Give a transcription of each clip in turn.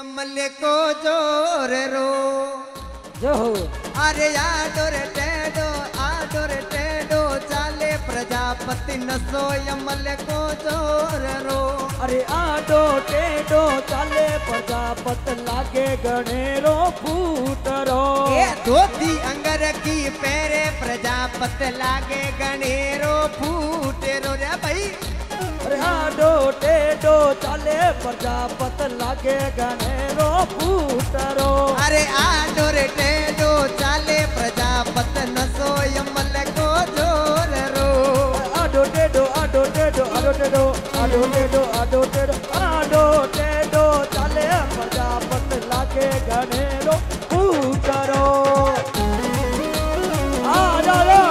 अमल को जोर रो जो अरे आडोर टेडो चाले प्रजापति नसो अमल को जोर रो अरे आडो टेडो चाले प्रजापत लागे गणेरो फूटरो ये धोती अंगर की पैरे प्रजापत लागे गणेरो फूटरो रे भाई अरे आडो टेडो चाले प्रजापत लागे गणेरो फूटरो अरे आडोर टेडो चाले प्रजापत नसो यमल को जोर रो आडो टेडो आडो टेडो आडो टेडो आडो टेडो आडो टेडो आडो टेडो चाले प्रजापत लागे गणेरो फूटरो आ जाओ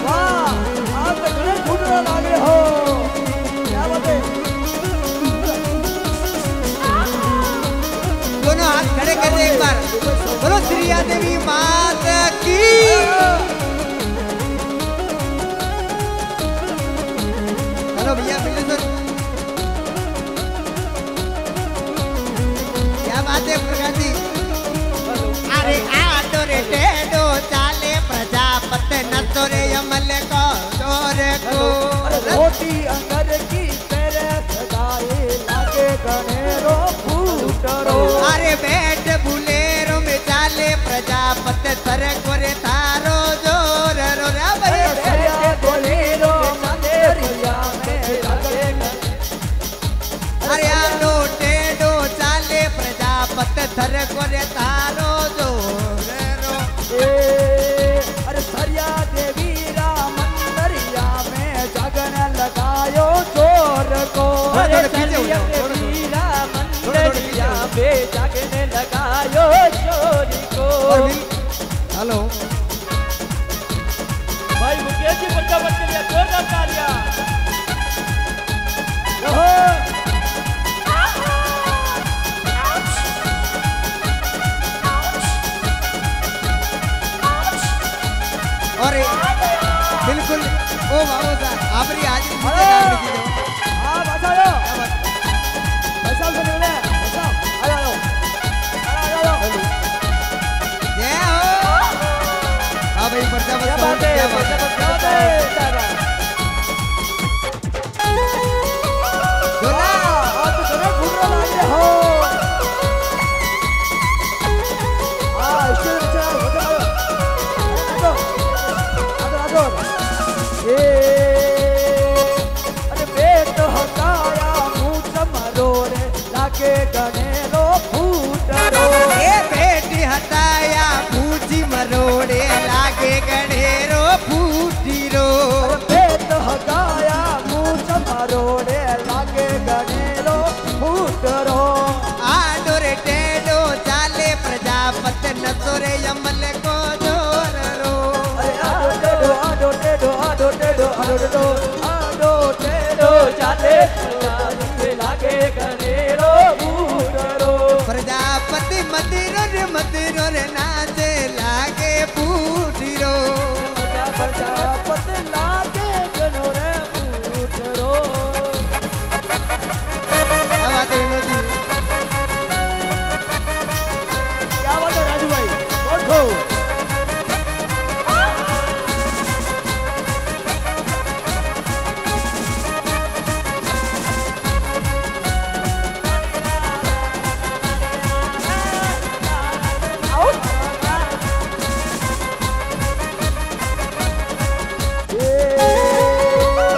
वाह आप तो गणेश फूटरो लागे हो दोनों हाथ खड़े कर दे एक बार बोलो श्रीया देवी मात की चलो भैया बिल्कुल क्या बात है प्रकाश जी अरे आडोर टेडो चाले प्रजापत नसोरे यमल को जोर को रोटी अंदर की तेरे सदाए लागे गणेरो फूटरो अरे बैठ बुलेरो में चाले प्रजापत सर कोरे तारो जोर रो रे बैठ बुलेरो चाले रिया में लागे अरे आडो टेडो चाले प्रजापत सर कोरे तारो जोर रो अरे सरिया देवी रा मंदरिया में जगन लगायो चोर को अरे सरिया देवी रा मंदरिया में जगन लगायो चोर को हेलो भाई मुकेश जी प्रजापत के लिए जोरदार तालियां ओहो और बिल्कुल ओ बाबू साहब आपरी आज हां बचाओ पैसा से मिले पैसा आ जाओ जय हो हां भाई प्रजापति क्या बात है प्रजापति जोला आप तो जरा घूम रहे हो हां इससे अच्छा हो जाओ अरे बेट हटाया मुझ मरोरे लागे गणेरो फूटरो ए बेटी हटाया फूजी मरोड़े लागे गणेरो फूटीरो बेट हटाया मुझ मरोरे लागे गणेरो फूटरो आडोर टेडो चाले प्रजापत नसोरे यमल को जोर रो आडो टेडो आडो टेडो आडो टेडो आडो टेडो आडो टेडो चाले लागे गणेरो फूटरो प्रजापति मदिरो रे नाचे लागे फूटीरो प्रजापत लागे गणोरे फूटरो क्या बात है विनोद जी क्या बात है राजू भाई उठो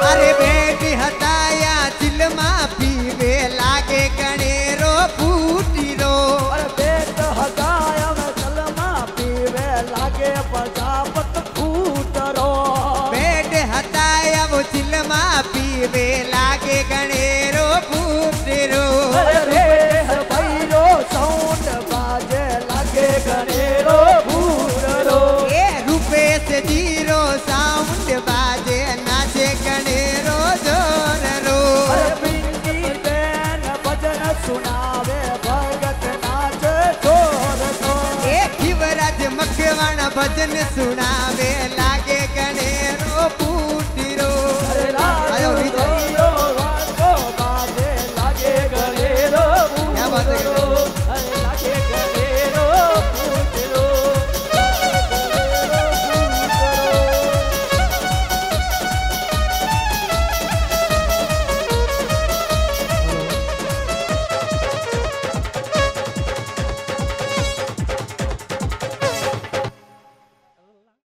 अरे बेटी हटाया चिलमा पीवे लागे गणेरो फूटीरो अरे बेट हटाया मैं कलमा पीवे लागे प्रजापत फूटरो बेट हटाया वो चिलमा पीवे लागे गणेरो फूटीरो अरे भैरो साउंड बाजे लागे गणेरो फूटरो ए रुपए से जीरो साउंड बाजे नाचे गणेरो जोर रो अरे पिंकी बेन भजन सुनावे भगत नाच छोर को ए शिवराज मखवाना भजन सुनावे